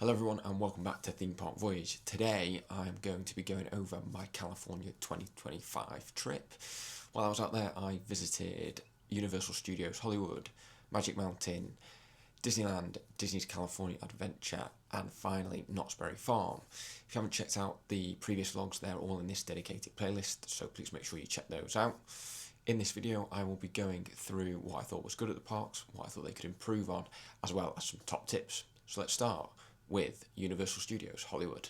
Hello everyone and welcome back to Theme Park Voyage. Today I'm going to be going over my California 2025 trip. While I was out there I visited Universal Studios Hollywood, Magic Mountain, Disneyland, Disney's California Adventure and finally Knott's Berry Farm. If you haven't checked out the previous vlogs, they're all in this dedicated playlist, so please make sure you check those out. In this video I will be going through what I thought was good at the parks, what I thought they could improve on, as well as some top tips. So let's start with Universal Studios Hollywood.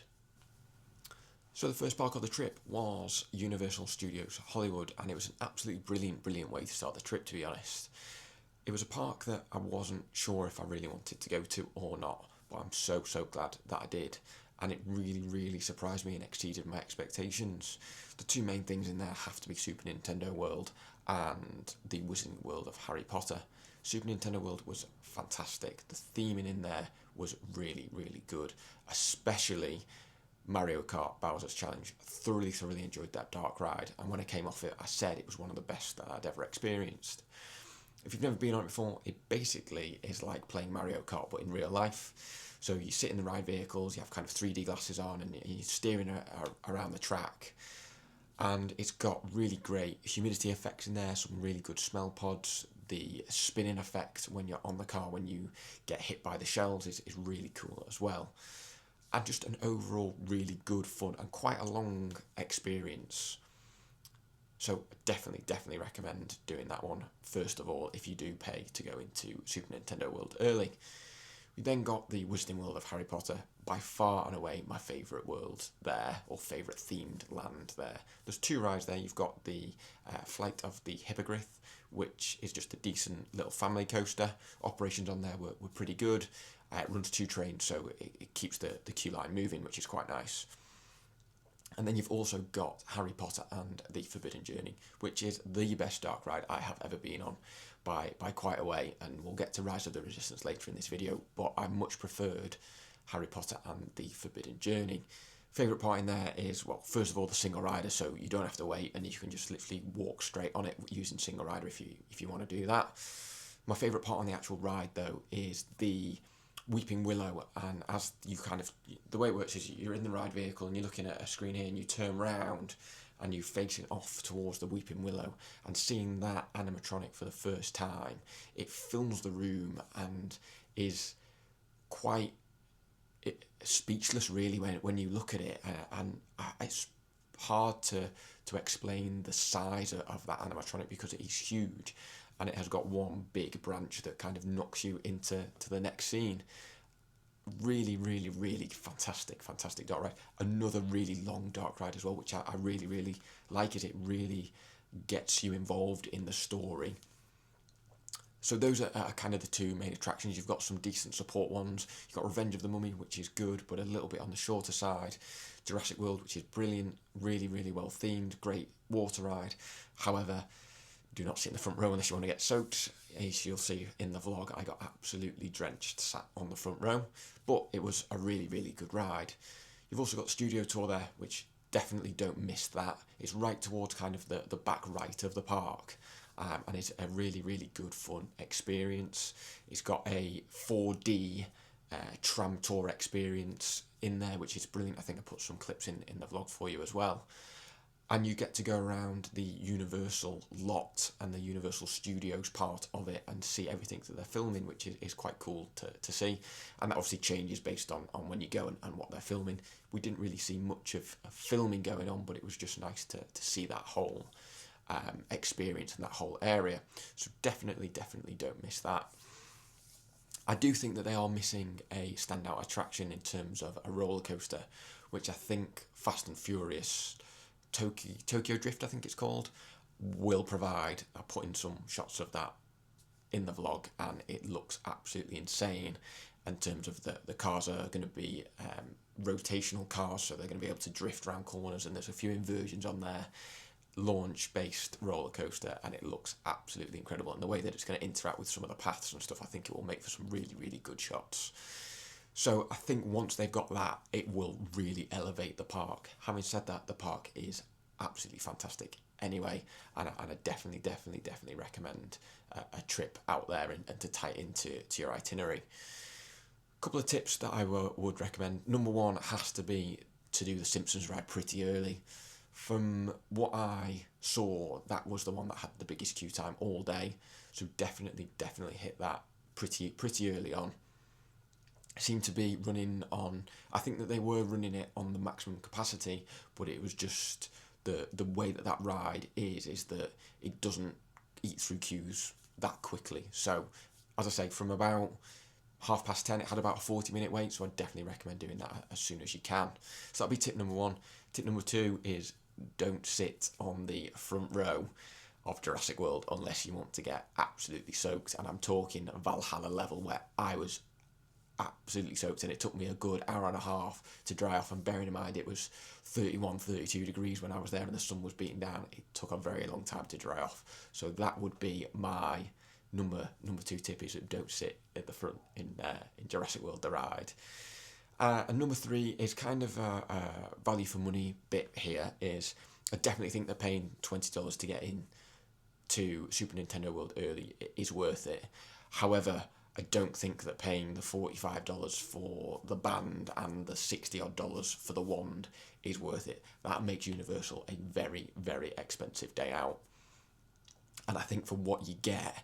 So the first park of the trip was Universal Studios Hollywood, and it was an absolutely brilliant way to start the trip, to be honest. It was a park that I wasn't sure if I really wanted to go to or not, but I'm so glad that I did, and it really surprised me and exceeded my expectations. The two main things in there have to be Super Nintendo World and the Wizarding World of Harry Potter. Super Nintendo World was fantastic. The theming in there was really good, especially Mario Kart Bowser's Challenge. I thoroughly enjoyed that dark ride, and when I came off it I said it was one of the best that I'd ever experienced. If you've never been on it before, it basically is like playing Mario Kart but in real life. So you sit in the ride vehicles, you have kind of 3D glasses on and you're steering around the track, and it's got really great humidity effects in there, some really good smell pods. The spinning effect when you're on the car when you get hit by the shells is really cool as well. And just an overall really good fun and quite a long experience. So definitely recommend doing that one first of all if you do pay to go into Super Nintendo World early. We then got the Wizarding World of Harry Potter, by far and away my favourite world there, or favourite themed land there. There's two rides there. You've got the Flight of the Hippogriff, which is just a decent little family coaster. Operations on there were pretty good. It runs two trains, so it keeps the queue line moving, which is quite nice. And then you've also got Harry Potter and the Forbidden Journey, which is the best dark ride I have ever been on by quite a way, and we'll get to Rise of the Resistance later in this video, but I much preferred Harry Potter and the Forbidden Journey. Favourite part in there is, well, first of all, the single rider, so you don't have to wait and you can just literally walk straight on it using single rider if you want to do that. My favourite part on the actual ride though is the Weeping Willow, and as you the way it works is you're in the ride vehicle and you're looking at a screen here and you turn round and you're facing off towards the Weeping Willow, and seeing that animatronic for the first time, it fills the room and is quite speechless really when you look at it, and it's hard to explain the size of that animatronic because it is huge, and it has got one big branch that kind of knocks you into the next scene. Really fantastic dark ride. Another really long dark ride as well, which I really like, is it really gets you involved in the story. So those are kind of the two main attractions. You've got some decent support ones. You've got Revenge of the Mummy, which is good, but a little bit on the shorter side. Jurassic World, which is brilliant, really well themed, great water ride. However, do not sit in the front row unless you want to get soaked. As you'll see in the vlog, I got absolutely drenched sat on the front row, but it was a really good ride. You've also got the Studio Tour there, which definitely don't miss that. It's right towards kind of the back right of the park. And it's a really good fun experience. It's got a 4D tram tour experience in there, which is brilliant. I think I put some clips in the vlog for you as well. And you get to go around the Universal lot and the Universal Studios part of it and see everything that they're filming, which is quite cool to see. And that obviously changes based on when you go and what they're filming. We didn't really see much of filming going on, but it was just nice to see that whole experience in that whole area. So definitely don't miss that. I do think that they are missing a standout attraction in terms of a roller coaster, which I think Fast and Furious Tokyo Drift, I think it's called, will provide. I put in some shots of that in the vlog and it looks absolutely insane. In terms of the cars are going to be rotational cars, so they're going to be able to drift around corners, and there's a few inversions on there. Launch based roller coaster, and it looks absolutely incredible, and the way that it's going to interact with some of the paths and stuff, I think it will make for some really good shots. So I think once they've got that, it will really elevate the park. Having said that, the park is absolutely fantastic anyway, and I definitely recommend a trip out there and to tie it into your itinerary. Couple of tips that I would recommend. Number one has to be to do the Simpsons ride pretty early. From what I saw, that was the one that had the biggest queue time all day. So definitely hit that pretty early on. Seemed to be running on. I think that they were running it on the maximum capacity, but it was just the way that ride is that it doesn't eat through queues that quickly. So, as I say, from about 10:30, it had about a 40-minute wait. So I definitely recommend doing that as soon as you can. So that'll be tip number one. Tip number two is don't sit on the front row of Jurassic World unless you want to get absolutely soaked. And I'm talking Valhalla level where I was absolutely soaked and it took me a good hour and a half to dry off, and bearing in mind it was 32 degrees when I was there and the sun was beating down, it took a very long time to dry off. So that would be my number two tip, is that don't sit at the front in Jurassic World the ride. And number three is kind of a value for money bit here, is I definitely think that paying $20 to get in to Super Nintendo World early is worth it. However, I don't think that paying the $45 for the band and the $60 for the wand is worth it. That makes Universal a very, very expensive day out. And I think for what you get,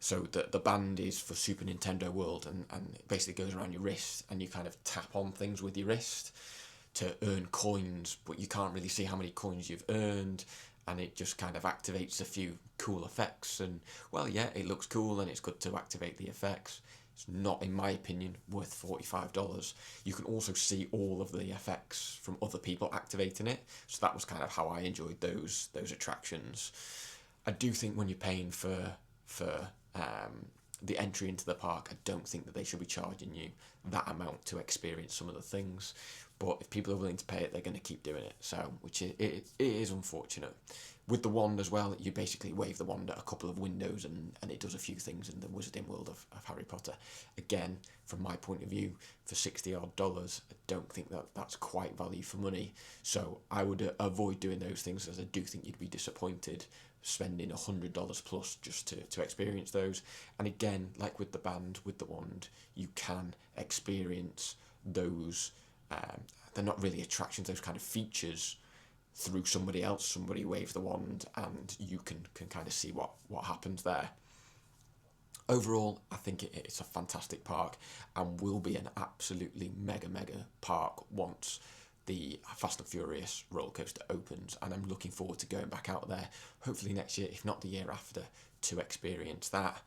so the band is for Super Nintendo World, and it basically goes around your wrist and you kind of tap on things with your wrist to earn coins, but you can't really see how many coins you've earned, and it just kind of activates a few cool effects. And well, yeah, it looks cool and it's good to activate the effects. It's not, in my opinion, worth $45. You can also see all of the effects from other people activating it, so that was kind of how I enjoyed those attractions. I do think when you're paying for the entry into the park, I don't think that they should be charging you that amount to experience some of the things. But if people are willing to pay it, they're going to keep doing it. So, which it is unfortunate. With the wand as well, you basically wave the wand at a couple of windows and it does a few things in the Wizarding World of Harry Potter. Again, from my point of view, for $60 I don't think that that's quite value for money. So I would avoid doing those things, as I do think you'd be disappointed spending $100 plus just to experience those. And again, like with the band, with the wand, you can experience those. They're not really attractions, those kind of features, through somebody else. Somebody waves the wand and you can kind of see what happens there. Overall, I think it's a fantastic park and will be an absolutely mega park once the Fast and Furious roller coaster opens, and I'm looking forward to going back out there, hopefully next year, if not the year after, to experience that.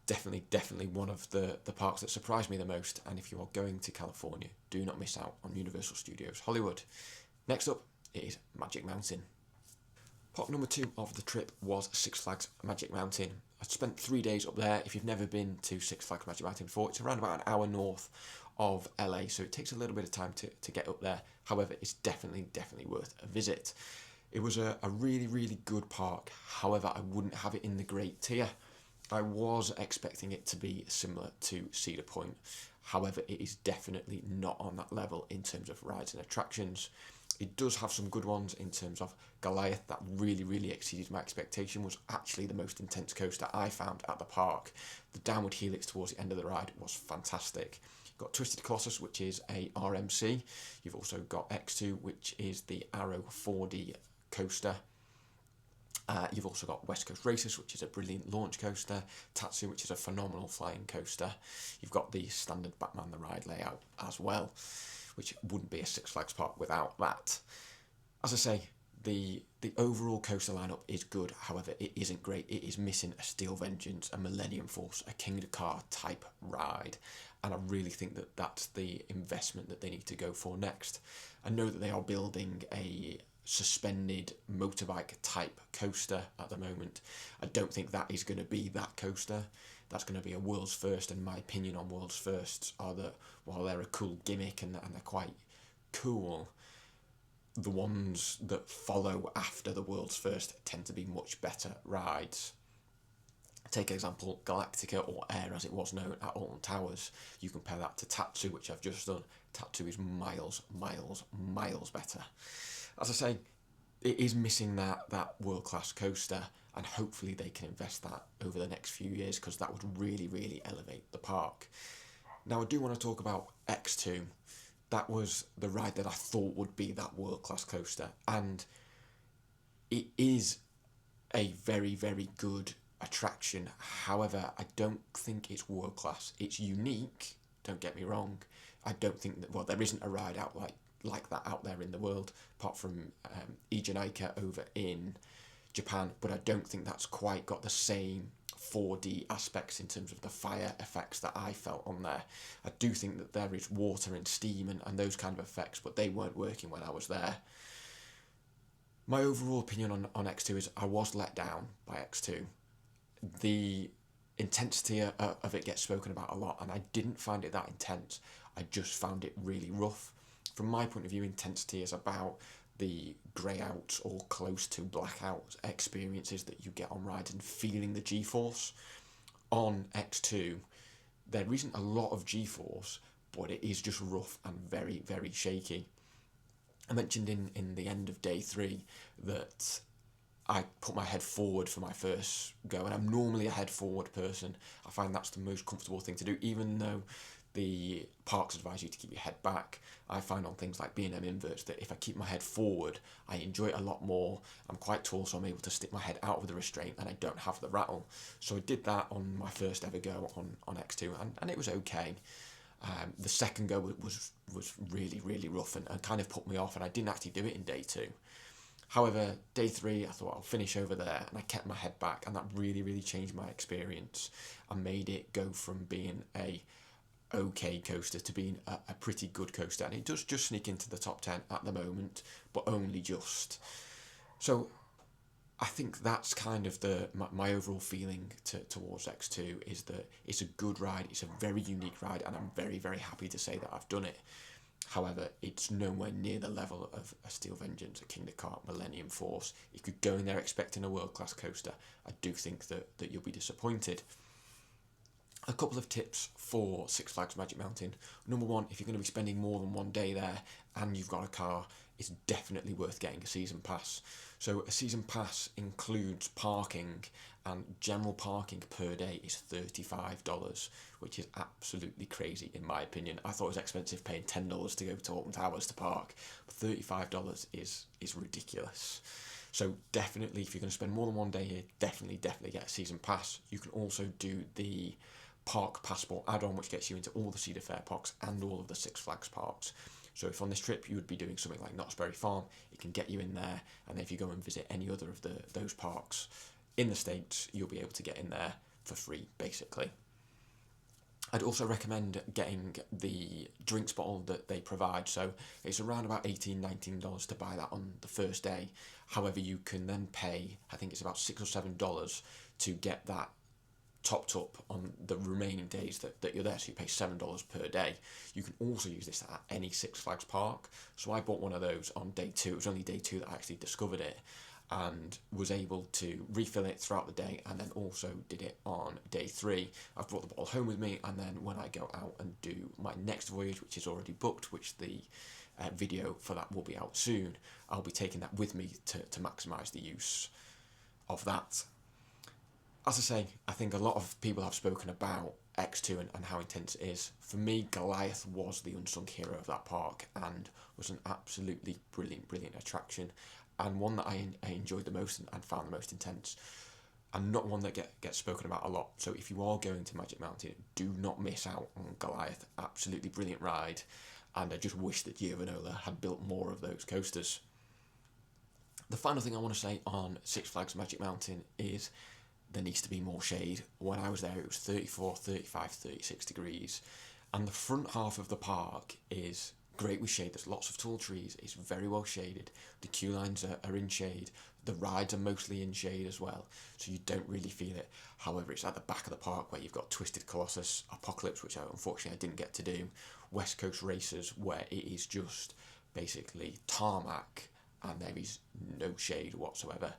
Definitely one of the parks that surprised me the most. And if you are going to California, do not miss out on Universal Studios Hollywood. Next up is Magic Mountain. Park number two of the trip was Six Flags Magic Mountain. I spent 3 days up there. If you've never been to Six Flags Magic Mountain before, it's around about an hour north of LA, so it takes a little bit of time to get up there. However, it's definitely worth a visit. It was a really good park. However, I wouldn't have it in the great tier. I was expecting it to be similar to Cedar Point. However, it is definitely not on that level in terms of rides and attractions. It does have some good ones in terms of Goliath. That really exceeded my expectation. Was actually the most intense coaster I found at the park. The downward helix towards the end of the ride was fantastic. You've got Twisted Colossus, which is a RMC. You've also got X2, which is the Arrow 4D coaster. You've also got West Coast Races, which is a brilliant launch coaster. Tatsu, which is a phenomenal flying coaster. You've got the standard Batman the Ride layout as well, which wouldn't be a Six Flags park without that. As I say, the overall coaster lineup is good. However, it isn't great. It is missing a Steel Vengeance, a Millennium Force, a Kingda Ka type ride. And I really think that that's the investment that they need to go for next. I know that they are building a suspended motorbike type coaster at the moment. I don't think that is going to be that coaster. That's going to be a world's first, and my opinion on world's firsts are that while they're a cool gimmick and they're quite cool, the ones that follow after the world's first tend to be much better rides. Take example Galactica, or Air as it was known at Alton Towers. You compare that to Tatsu, which I've just done. Tatsu is miles better. As I say, it is missing that world-class coaster, and hopefully they can invest that over the next few years, because that would really elevate the park. Now I do want to talk about X2. That was the ride that I thought would be that world-class coaster, and it is a very, very good attraction. However, I don't think it's world-class. It's unique, don't get me wrong. I don't think that, well, there isn't a ride out like that out there in the world, apart from Ijanaika over in Japan, but I don't think that's quite got the same 4D aspects in terms of the fire effects that I felt on there. I do think that there is water and steam and those kind of effects, but they weren't working when I was there. My overall opinion on X2 is I was let down by X2. The intensity of it gets spoken about a lot, and I didn't find it that intense. I just found it really rough. From my point of view, intensity is about the grey out or close to blackout experiences that you get on rides and feeling the G-force. On X2, there isn't a lot of G-force, but it is just rough and very, very shaky. I mentioned in the end of day 3 that I put my head forward for my first go, and I'm normally a head forward person. I find that's the most comfortable thing to do, even though the parks advise you to keep your head back. I find on things like B&M inverts that if I keep my head forward, I enjoy it a lot more. I'm quite tall, so I'm able to stick my head out of the restraint and I don't have the rattle. So I did that on my first ever go on X2, and it was okay. The second go was really, really rough and kind of put me off, and I didn't actually do it in day 2. However, day 3, I thought I'll finish over there, and I kept my head back, and that really, really changed my experience and made it go from being a okay coaster to being a pretty good coaster, and it does just sneak into the top 10 at the moment, but only just. So I think that's kind of my overall feeling towards X2 is that it's a good ride, it's a very unique ride, and I'm very, very happy to say that I've done it. However, it's nowhere near the level of a Steel Vengeance, a Kingdom Kart, Millennium Force. If you go in there expecting a world-class coaster, I do think that you'll be disappointed. A couple of tips for Six Flags Magic Mountain. Number one, if you're going to be spending more than one day there and you've got a car, it's definitely worth getting a season pass. So a season pass includes parking, and general parking per day is $35, which is absolutely crazy in my opinion. I thought it was expensive paying $10 to go to Alton Towers to park, but $35 is ridiculous. So definitely, if you're going to spend more than one day here, definitely get a season pass. You can also do the Park Passport add-on, which gets you into all the Cedar Fair parks and all of the Six Flags parks. So if on this trip you would be doing something like Knott's Berry Farm, it can get you in there, and if you go and visit any other of those parks in the States, you'll be able to get in there for free, basically. I'd also recommend getting the drinks bottle that they provide. So it's around about $18, $19 to buy that on the first day. However, you can then pay, I think it's about $6 or $7 to get that topped up on the remaining days that you're there, so you pay $7 per day. You can also use this at any Six Flags park. So I bought one of those on day 2. It was only day 2 that I actually discovered it, and was able to refill it throughout the day, and then also did it on day 3. I've brought the bottle home with me, and then when I go out and do my next voyage, which is already booked, which the video for that will be out soon, I'll be taking that with me to maximise the use of that. As I say, I think a lot of people have spoken about X2 and how intense it is. For me, Goliath was the unsung hero of that park and was an absolutely brilliant attraction, and one that I enjoyed the most and found the most intense, and not one that gets spoken about a lot. So if you are going to Magic Mountain, do not miss out on Goliath. Absolutely brilliant ride, and I just wish that Giovanola had built more of those coasters. The final thing I want to say on Six Flags Magic Mountain is there needs to be more shade. When I was there, it was 34, 35, 36 degrees, and the front half of the park is great with shade. There's lots of tall trees, it's very well shaded, the queue lines are in shade, the rides are mostly in shade as well, so you don't really feel it. However, it's at the back of the park where you've got Twisted Colossus, Apocalypse, which unfortunately I didn't get to do, West Coast Racers, where it is just basically tarmac and there is no shade whatsoever,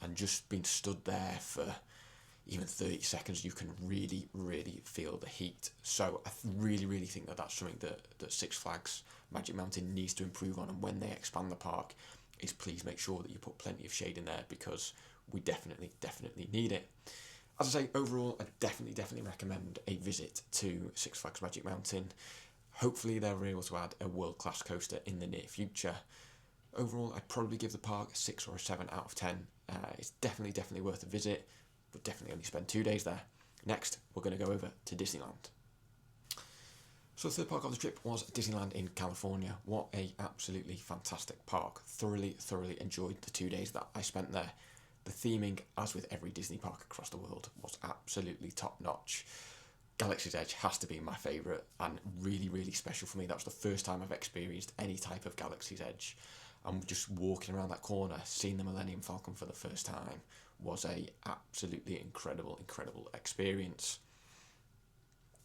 and just being stood there for even 30 seconds, you can really feel the heat. So I really think that that's something that Six Flags Magic Mountain needs to improve on, and when they expand the park, is please make sure that you put plenty of shade in there, because we definitely need it. As I say, overall, I definitely recommend a visit to Six Flags Magic Mountain. Hopefully they're able to add a world-class coaster in the near future. Overall, I'd probably give the park a 6 or a 7 out of 10. It's definitely worth a visit, but definitely only spend 2 days there. Next, we're going to go over to Disneyland. So the third park of the trip was Disneyland in California. What a absolutely fantastic park. Thoroughly enjoyed the 2 days that I spent there. The theming, as with every Disney park across the world, was absolutely top notch. Galaxy's Edge has to be my favourite and really special for me. That was the first time I've experienced any type of Galaxy's Edge. And just walking around that corner, seeing the Millennium Falcon for the first time was a absolutely incredible experience.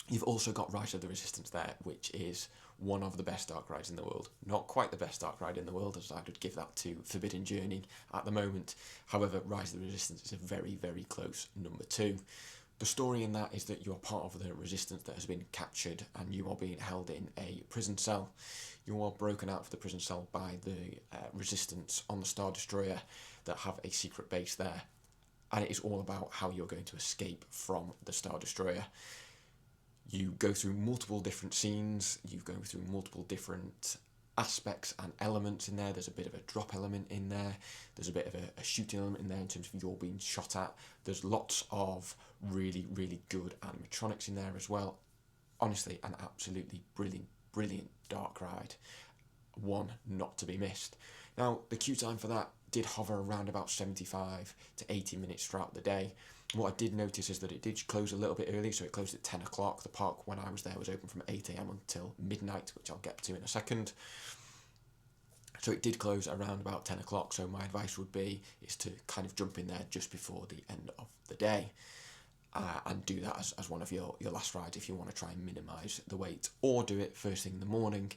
You've also got Rise of the Resistance there, which is one of the best dark rides in the world. Not quite the best dark ride in the world, as I would give that to Forbidden Journey at the moment. However, Rise of the Resistance is a very close number 2. The story in that is that you are part of the resistance that has been captured and you are being held in a prison cell. You are broken out of the prison cell by the resistance on the Star Destroyer that have a secret base there. And it is all about how you're going to escape from the Star Destroyer. You go through multiple different scenes, you go through multiple different aspects and elements in there. There's a bit of a drop element in there, there's a bit of a shooting element in there in terms of you're being shot at. There's lots of really good animatronics in there as well. Honestly, an absolutely brilliant dark ride, one not to be missed. Now, the queue time for that did hover around about 75 to 80 minutes throughout the day. What I did notice is that it did close a little bit early, so it closed at 10 o'clock. The park, when I was there, was open from 8 a.m. until midnight, which I'll get to in a second. So it did close around about 10 o'clock, so my advice would be is to kind of jump in there just before the end of the day. And do that as one of your last rides if you want to try and minimise the wait, or do it first thing in the morning.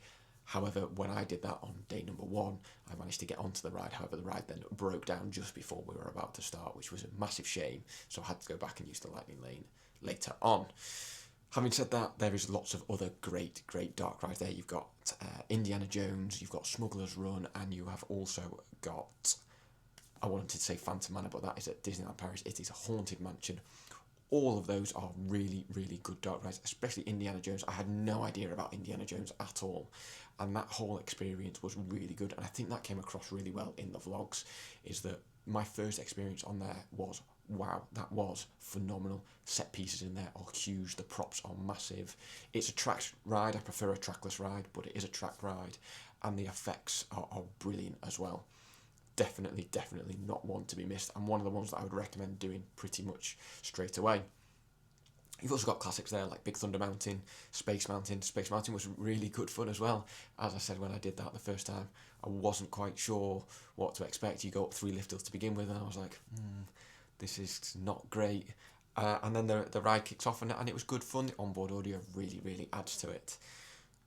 However, when I did that on day number 1, I managed to get onto the ride. However, the ride then broke down just before we were about to start, which was a massive shame. So I had to go back and use the Lightning Lane later on. Having said that, there is lots of other great dark rides there. You've got Indiana Jones, you've got Smuggler's Run, and you have also got, I wanted to say Phantom Manor, but that is at Disneyland Paris. It is a Haunted Mansion. All of those are really good dark rides, especially Indiana Jones. I had no idea about Indiana Jones at all, and that whole experience was really good, and I think that came across really well in the vlogs, is that my first experience on there was, wow, that was phenomenal. Set pieces in there are huge, the props are massive. It's a track ride, I prefer a trackless ride, but it is a track ride, and the effects are brilliant as well. Definitely not one to be missed, and one of the ones that I would recommend doing pretty much straight away. You've also got classics there like Big Thunder Mountain, Space Mountain. Space Mountain was really good fun as well. As I said when I did that the first time, I wasn't quite sure what to expect. You go up 3 lift hills to begin with, and I was like, this is not great. And then the ride kicks off, and it was good fun. The onboard audio really adds to it.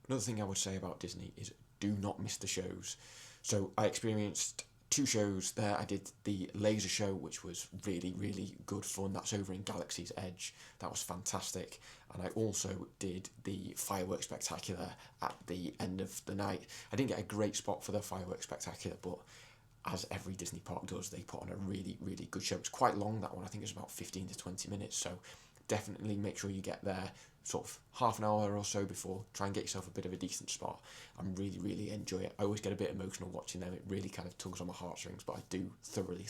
Another thing I would say about Disney is do not miss the shows. So I experienced 2 shows there. I did the laser show, which was really good fun. That's over in Galaxy's Edge. That was fantastic. And I also did the fireworks spectacular at the end of the night. I didn't get a great spot for the fireworks spectacular, but as every Disney park does, they put on a really good show. It's quite long, that one. I think it's about 15 to 20 minutes, so definitely make sure you get there sort of half an hour or so before. Try and get yourself a bit of a decent spot and really enjoy it. I always get a bit emotional watching them. It really kind of tugs on my heartstrings, but I do thoroughly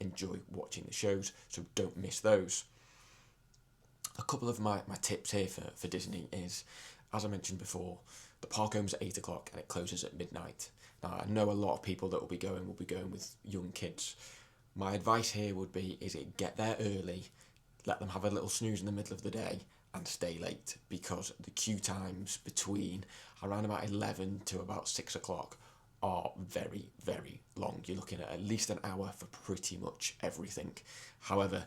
enjoy watching the shows, so don't miss those. A couple of my tips here for Disney is, as I mentioned before, the park opens at 8 o'clock and it closes at midnight. Now, I know a lot of people that will be going with young kids. My advice here would be get there early, let them have a little snooze in the middle of the day, and stay late, because the queue times between around about 11 to about 6 o'clock are very long. You're looking at least an hour for pretty much everything. However,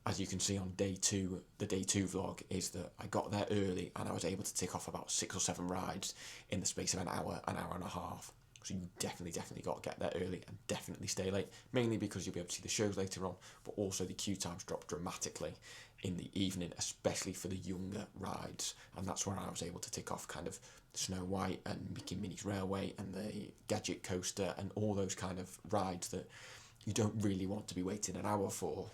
as you can see on day 2, the day 2 vlog is that I got there early and I was able to tick off about 6 or 7 rides in the space of an hour and a half. So you definitely got to get there early and definitely stay late, mainly because you'll be able to see the shows later on, but also the queue times drop dramatically in the evening, especially for the younger rides. And that's where I was able to tick off kind of Snow White and Mickey Minnie's Railway and the Gadget Coaster and all those kind of rides that you don't really want to be waiting an hour for.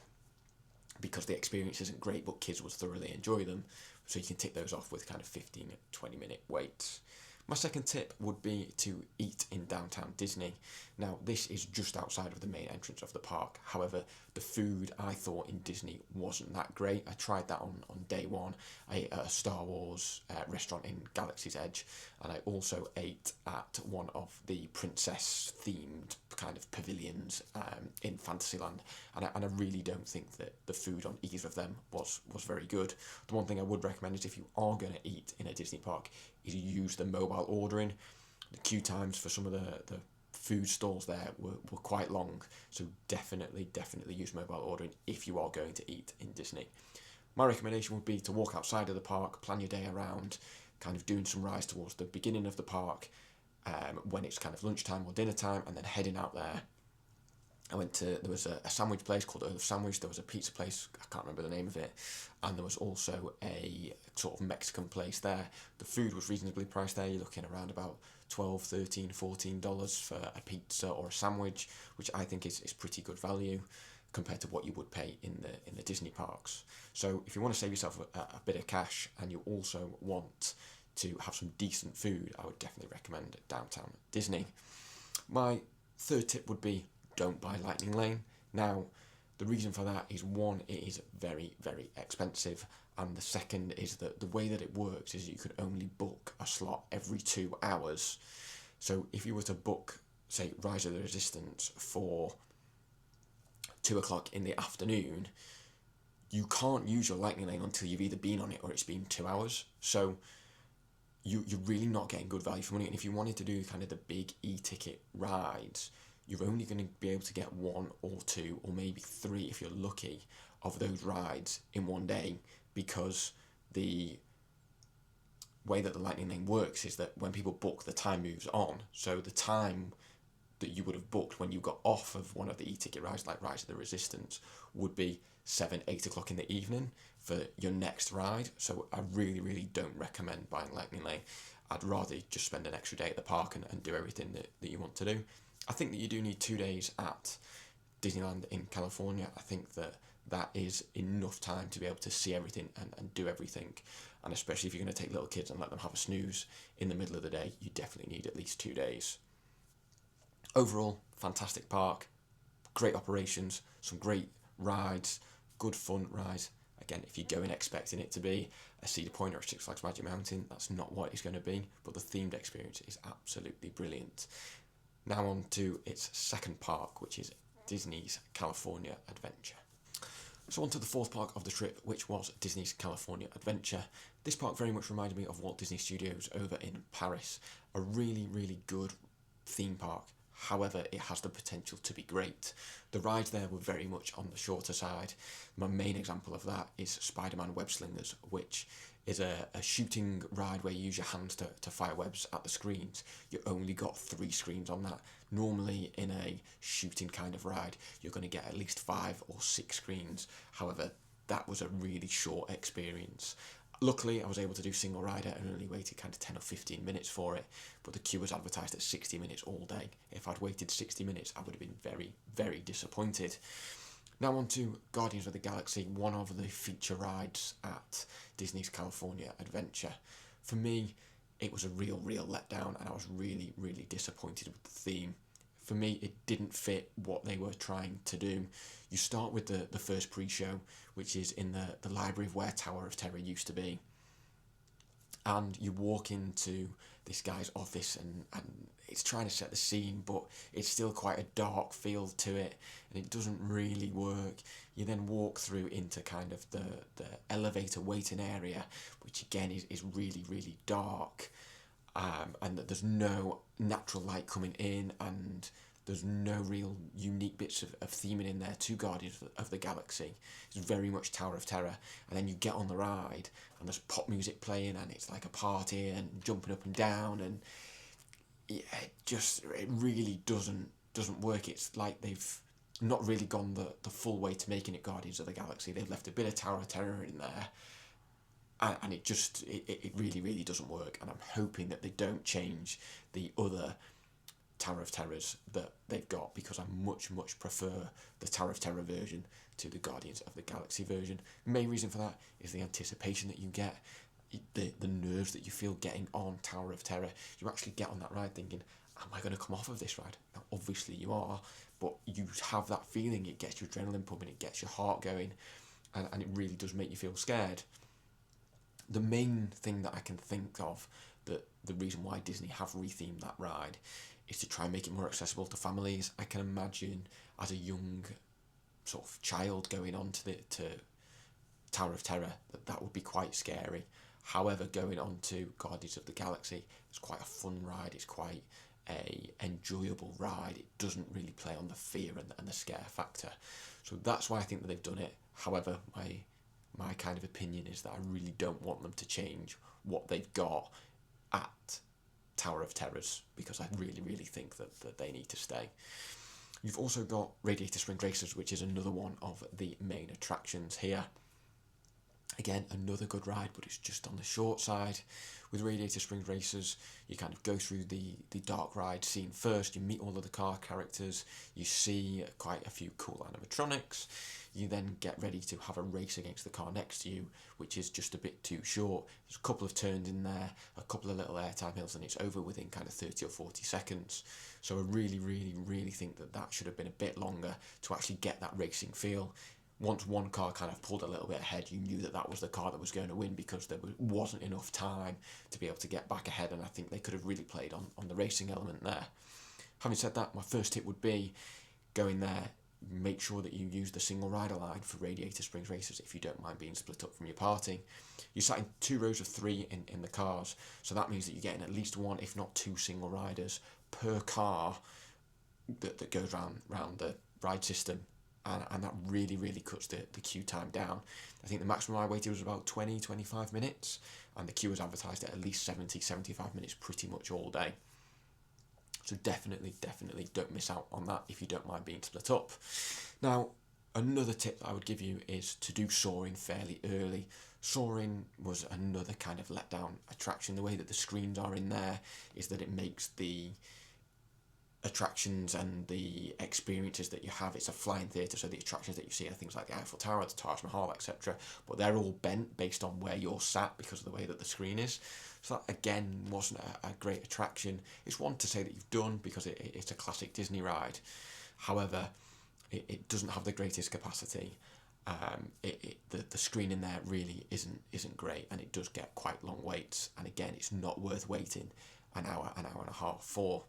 because the experience isn't great, but kids would thoroughly enjoy them. So you can tick those off with kind of 15, 20-minute waits. My second tip would be to eat in downtown Disney. Now, this is just outside of the main entrance of the park. However, the food I thought in Disney wasn't that great. I tried that on day one. I ate at a Star Wars restaurant in Galaxy's Edge, and I also ate at one of the princess-themed kind of pavilions in Fantasyland, and I really don't think that the food on either of them was very good. The one thing I would recommend is if you are going to eat in a Disney park, is you use the mobile ordering. The queue times for some of the food stalls there were quite long, so definitely use mobile ordering if you are going to eat in Disney. My recommendation would be to walk outside of the park, plan your day around, kind of doing some rides towards the beginning of the park when it's kind of lunchtime or dinner time, and then heading out there. There was a sandwich place called Earth Sandwich, there was a pizza place, I can't remember the name of it, and there was also a sort of Mexican place there. The food was reasonably priced there, you're looking around about $12, $13, $14 for a pizza or a sandwich, which I think is pretty good value compared to what you would pay in the Disney parks. So if you want to save yourself a bit of cash and you also want to have some decent food, I would definitely recommend downtown Disney. My third tip would be don't buy Lightning Lane. Now, the reason for that is one, it is very, very expensive, and the second is that the way that it works is you can only book a slot every 2 hours. So if you were to book, say, Rise of the Resistance for 2 o'clock in the afternoon, you can't use your Lightning Lane until you've either been on it or it's been 2 hours. So you're really not getting good value for money. And if you wanted to do kind of the big e-ticket rides, you're only going to be able to get 1 or 2 or maybe 3 if you're lucky of those rides in one day, because the way that the Lightning Lane works is that when people book, the time moves on. So the time that you would have booked when you got off of one of the e-ticket rides like Rise of the Resistance would be 7, 8 o'clock in the evening for your next ride. So I really don't recommend buying Lightning Lane. I'd rather just spend an extra day at the park and do everything that you want to do. I think that you do need 2 days at Disneyland in California. I think that is enough time to be able to see everything and do everything. And especially if you're going to take little kids and let them have a snooze in the middle of the day, you definitely need at least 2 days. Overall, fantastic park, great operations, some great rides, good fun rides. Again, if you go in expecting it to be a Cedar Point or a Six Flags Magic Mountain, that's not what it's going to be, but the themed experience is absolutely brilliant. Now on to its second park, which is Disney's California Adventure. So on to the fourth park of the trip, which was Disney's California Adventure. This park very much reminded me of Walt Disney Studios over in Paris. A really good theme park. However, it has the potential to be great. The rides there were very much on the shorter side. My main example of that is Spider-Man Web Slingers, which is a shooting ride where you use your hands to fire webs at the screens. You only got 3 screens on that. Normally in a shooting kind of ride, you're going to get at least 5 or 6 screens. However, that was a really short experience. Luckily, I was able to do single rider and only waited kind of 10 or 15 minutes for it, but the queue was advertised at 60 minutes all day. If I'd waited 60 minutes, I would have been very disappointed. Now on to Guardians of the Galaxy, one of the feature rides at Disney's California Adventure. For me, it was a real letdown, and I was really disappointed with the theme. For me, it didn't fit what they were trying to do. You start with the first pre-show, which is in the library of where Tower of Terror used to be. And you walk into this guy's office and it's trying to set the scene, but it's still quite a dark feel to it, and it doesn't really work. You then walk through into kind of the elevator waiting area, which again is really dark. And there's no natural light coming in, and there's no real unique bits of theming in there to Guardians of the Galaxy. It's very much Tower of Terror. And then you get on the ride and there's pop music playing and it's like a party and jumping up and down, and yeah, it really doesn't work. It's like they've not really gone the full way to making it Guardians of the Galaxy. They've left a bit of Tower of Terror in there, and it really doesn't work. And I'm hoping that they don't change the other Tower of Terrors that they've got, because I much prefer the Tower of Terror version to the Guardians of the Galaxy version. Main reason for that is the anticipation that you get, the nerves that you feel getting on Tower of Terror. You actually get on that ride thinking, am I going to come off of this ride? Now obviously you are, but you have that feeling, it gets your adrenaline pumping, it gets your heart going, and it really does make you feel scared. The main thing that I can think of, that the reason why Disney have rethemed that ride, is to try and make it more accessible to families. I can imagine as a young sort of child going on to Tower of Terror that would be quite scary. However, going on to Guardians of the Galaxy, it's quite a fun ride, it's quite a enjoyable ride. It doesn't really play on the fear and the scare factor. So that's why I think that they've done it. However, my kind of opinion is that I really don't want them to change what they've got at Tower of Terrors, because I really think that they need to stay. You've also got Radiator Springs Racers, which is another one of the main attractions here. Again, another good ride, but it's just on the short side. With Radiator Springs Racers, you kind of go through the dark ride scene first, you meet all of the car characters, you see quite a few cool animatronics, you then get ready to have a race against the car next to you, which is just a bit too short. There's a couple of turns in there, a couple of little airtime hills, and it's over within kind of 30 or 40 seconds. So I really think that should have been a bit longer to actually get that racing feel. Once one car kind of pulled a little bit ahead, you knew that was the car that was going to win, because there wasn't enough time to be able to get back ahead, and I think they could have really played on the racing element there. Having said that, my first tip would be, going there, make sure that you use the single rider line for Radiator Springs Racers if you don't mind being split up from your party. You sat in 2 rows of 3 in the cars, so that means that you're getting at least 1, if not 2 single riders per car that goes round the ride system. And that really cuts the queue time down. I think the maximum I waited was about 20-25 minutes, and the queue was advertised at least 70-75 minutes pretty much all day. So definitely don't miss out on that if you don't mind being split up. Now, another tip that I would give you is to do Soaring fairly early. Soaring was another kind of letdown attraction. The way that the screens are in there is that it makes the attractions and the experiences that you have, it's a flying theatre, so the attractions that you see are things like the Eiffel Tower, the Taj Mahal, etc., but they're all bent based on where you're sat because of the way that the screen is. So that again wasn't a great attraction. It's one to say that you've done, because it's a classic Disney ride. However, it doesn't have the greatest capacity. The screen in there really isn't great, and it does get quite long waits, and again, it's not worth waiting an hour and a half for.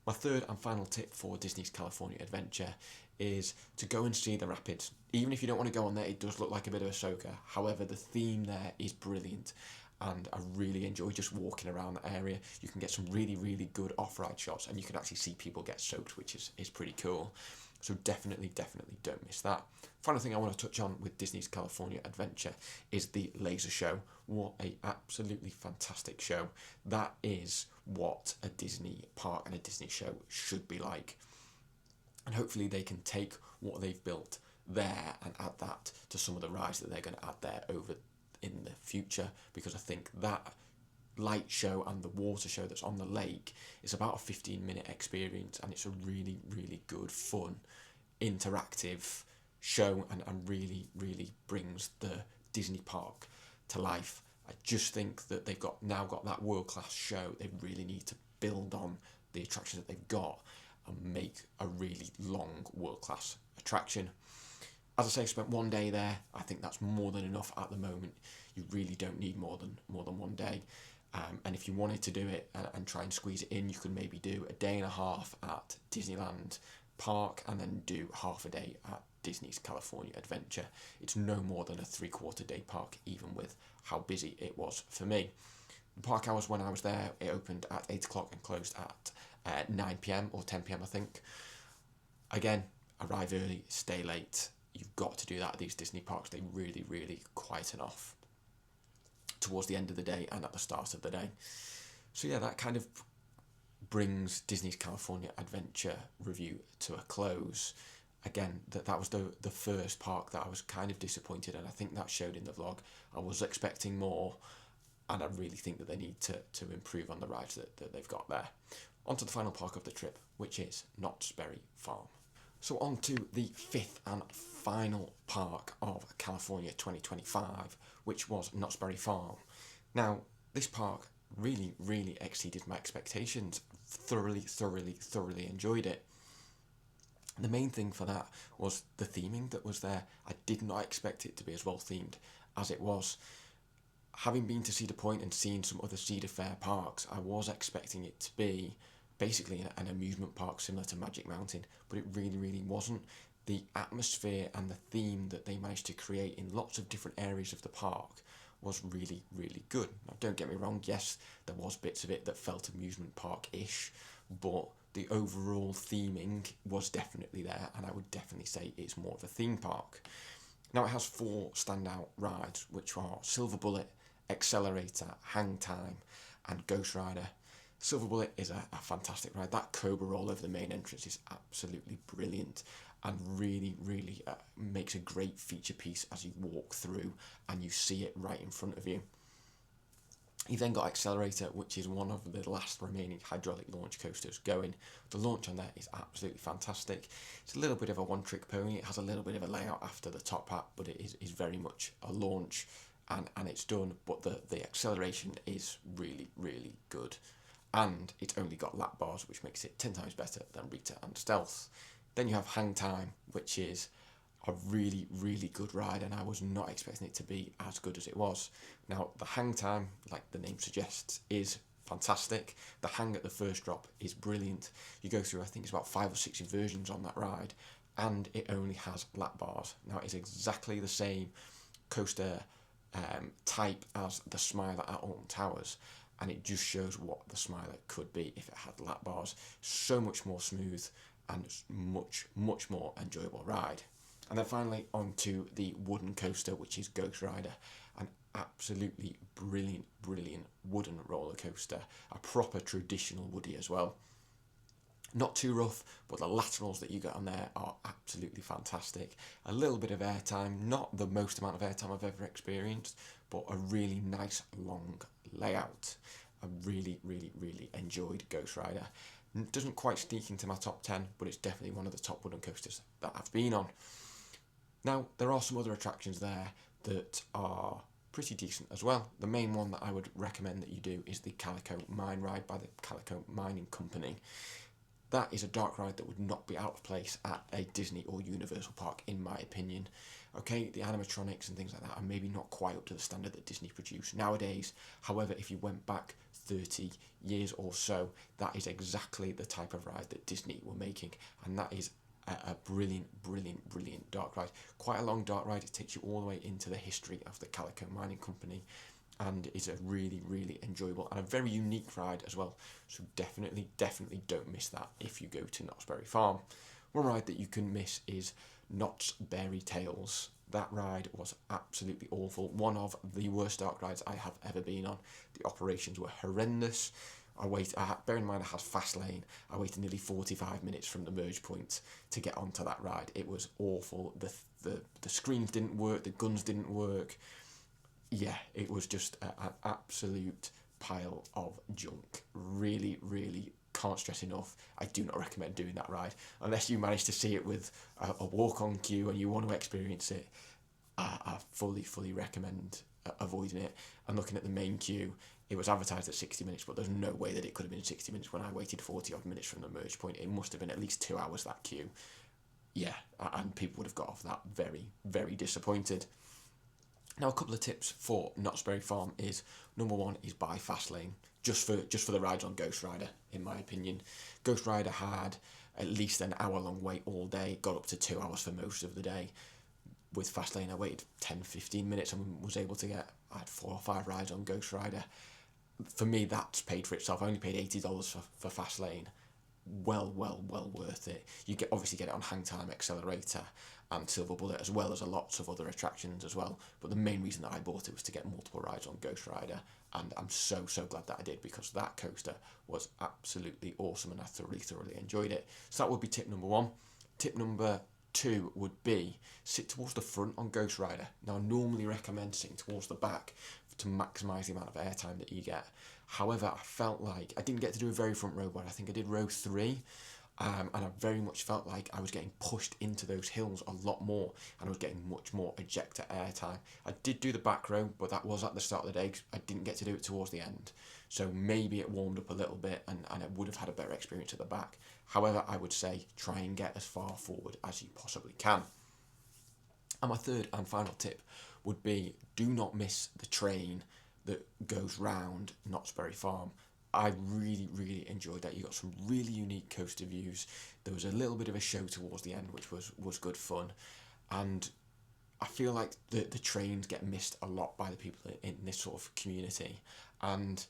My third and final tip for Disney's California Adventure is to go and see the rapids. Even if you don't want to go on there, it does look like a bit of a soaker. However, the theme there is brilliant, and I really enjoy just walking around that area. You can get some really good off-ride shots, and you can actually see people get soaked, which is pretty cool. So definitely don't miss that. Final thing I want to touch on with Disney's California Adventure is the laser show. What a absolutely fantastic show. That is what a Disney park and a Disney show should be like. And hopefully they can take what they've built there and add that to some of the rides that they're going to add there over in the future, because I think that light show and the water show that's on the lake is about a 15-minute experience, and it's a really good, fun, interactive show, and really brings the Disney park to life. I just think that they've now got that world-class show. They really need to build on the attractions that they've got and make a really long world-class attraction. As I say, I spent 1 day there. I think that's more than enough at the moment. You really don't need more than 1 day. And if you wanted to do it and try and squeeze it in, you could maybe do a day and a half at Disneyland Park and then do half a day at Disney's California Adventure. It's no more than a 3/4 day park, even with how busy it was for me. The park hours when I was there, it opened at 8 o'clock and closed at 9 p.m. or 10 p.m. I think. Again, arrive early, stay late. You've got to do that at these Disney parks. They really quieten off towards the end of the day and at the start of the day. So yeah, that kind of brings Disney's California Adventure review to a close. Again, that was the first park that I was kind of disappointed, and I think that showed in the vlog. I was expecting more, and I really think that they need to improve on the rides that they've got there. On to the final park of the trip, which is Knott's Berry Farm. So on to the fifth and final park of California 2025, which was Knott's Berry Farm. Now, this park really exceeded my expectations. Thoroughly enjoyed it. The main thing for that was the theming that was there. I did not expect it to be as well themed as it was. Having been to Cedar Point and seen some other Cedar Fair parks, I was expecting it to be basically an amusement park similar to Magic Mountain, but it really wasn't. The atmosphere and the theme that they managed to create in lots of different areas of the park was really good. Now, don't get me wrong, yes, there was bits of it that felt amusement park-ish, but the overall theming was definitely there, and I would definitely say it's more of a theme park. Now, it has 4 standout rides, which are Silver Bullet, Accelerator, Hang Time, and Ghost Rider. Silver Bullet is a fantastic ride. That Cobra roll over the main entrance is absolutely brilliant and really makes a great feature piece as you walk through and you see it right in front of you. You've then got Accelerator, which is one of the last remaining hydraulic launch coasters going. The launch on there is absolutely fantastic. It's a little bit of a one-trick pony. It has a little bit of a layout after the top hat, but it is very much a launch and it's done. But the acceleration is really good. And it's only got lap bars, which makes it 10 times better than Rita and Stealth. Then you have Hang Time, which is a really good ride, and I was not expecting it to be as good as it was. Now, the hang time, like the name suggests, is fantastic. The hang at the first drop is brilliant. You go through, I think it's about 5 or 6 inversions on that ride, and it only has lap bars. Now, it's exactly the same coaster type as the Smiler at Alton Towers, and it just shows what the Smiler could be if it had lap bars. So much more smooth and much more enjoyable ride. And then finally onto the wooden coaster, which is Ghost Rider, an absolutely brilliant wooden roller coaster, a proper traditional woody as well. Not too rough, but the laterals that you get on there are absolutely fantastic. A little bit of airtime, not the most amount of airtime I've ever experienced, but a really nice long layout. I really enjoyed Ghost Rider. It doesn't quite sneak into my top 10, but it's definitely one of the top wooden coasters that I've been on. Now, there are some other attractions there that are pretty decent as well. The main one that I would recommend that you do is the Calico Mine Ride by the Calico Mining Company. That is a dark ride that would not be out of place at a Disney or Universal park, in my opinion. Okay, the animatronics and things like that are maybe not quite up to the standard that Disney produce nowadays. However, if you went back 30 years or so, that is exactly the type of ride that Disney were making, and that is a brilliant dark ride. Quite a long dark ride. It takes you all the way into the history of the Calico Mining Company, and is a really enjoyable and a very unique ride as well. So definitely don't miss that if you go to Knott's Berry Farm. One ride that you can miss is Knott's Berry Tales. That ride was absolutely awful. One of the worst dark rides I have ever been on. The operations were horrendous. Bear in mind I had fast lane. I waited nearly 45 minutes from the merge point to get onto that ride. It was awful. The screens didn't work. The guns didn't work. Yeah, it was just an absolute pile of junk. Really can't stress enough. I do not recommend doing that ride unless you manage to see it with a walk-on queue and you want to experience it. I fully recommend avoiding it. And looking at the main queue, it was advertised at 60 minutes, but there's no way that it could have been 60 minutes when I waited 40 odd minutes from the merge point. It must have been at least 2 hours, that queue. Yeah, and people would have got off that very disappointed. Now, a couple of tips for Knott's Berry Farm is, number one is buy Fastlane, just for the rides on Ghost Rider, in my opinion. Ghost Rider had at least an hour-long wait all day, got up to 2 hours for most of the day. With Fastlane, I waited 10-15 minutes and was able to I had 4 or 5 rides on Ghost Rider. For me, that's paid for itself. I only paid $80 for Fastlane. Well worth it. You obviously get it on Hang Time, Accelerator, and Silver Bullet, as well as lots of other attractions as well. But the main reason that I bought it was to get multiple rides on Ghost Rider, and I'm so glad that I did, because that coaster was absolutely awesome and I thoroughly enjoyed it. So that would be tip number 1. Tip number 2 would be sit towards the front on Ghost Rider. Now, I normally recommend sitting towards the back to maximise the amount of airtime that you get. However, I felt like I didn't get to do a very front row, but I think I did row 3. And I very much felt like I was getting pushed into those hills a lot more, and I was getting much more ejector airtime. I did do the back row, but that was at the start of the day. I didn't get to do it towards the end. So maybe it warmed up a little bit, and I would have had a better experience at the back. However, I would say try and get as far forward as you possibly can. And my third and final tip would be, do not miss the train that goes round Knott's Berry Farm. I really enjoyed that. You got some really unique coaster views. There was a little bit of a show towards the end, which was good fun. And I feel like the trains get missed a lot by the people in this sort of community. And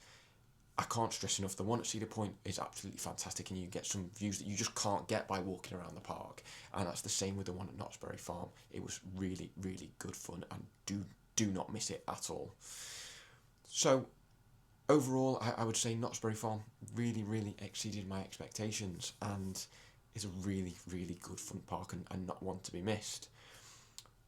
I can't stress enough, the one at Cedar Point is absolutely fantastic, and you get some views that you just can't get by walking around the park. And that's the same with the one at Knott's Berry Farm. It was really good fun, and do not miss it at all. So overall, I would say Knott's Berry Farm really exceeded my expectations, and is a really good fun park, and not one to be missed.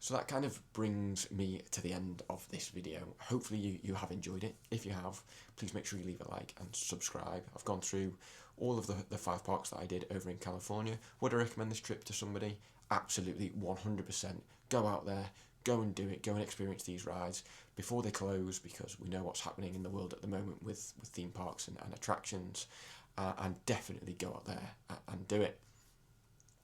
So that kind of brings me to the end of this video. Hopefully you have enjoyed it. If you have, please make sure you leave a like and subscribe. I've gone through all of the 5 parks that I did over in California. Would I recommend this trip to somebody? Absolutely, 100%. Go out there, go and do it, go and experience these rides before they close, because we know what's happening in the world at the moment with theme parks and attractions, and definitely go out there and do it.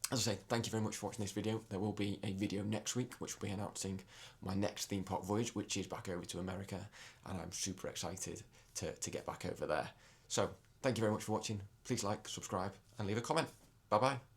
As I say, thank you very much for watching this video. There will be a video next week which will be announcing my next theme park voyage, which is back over to America, and I'm super excited to get back over there. So thank you very much for watching. Please like, subscribe, and leave a comment. Bye bye.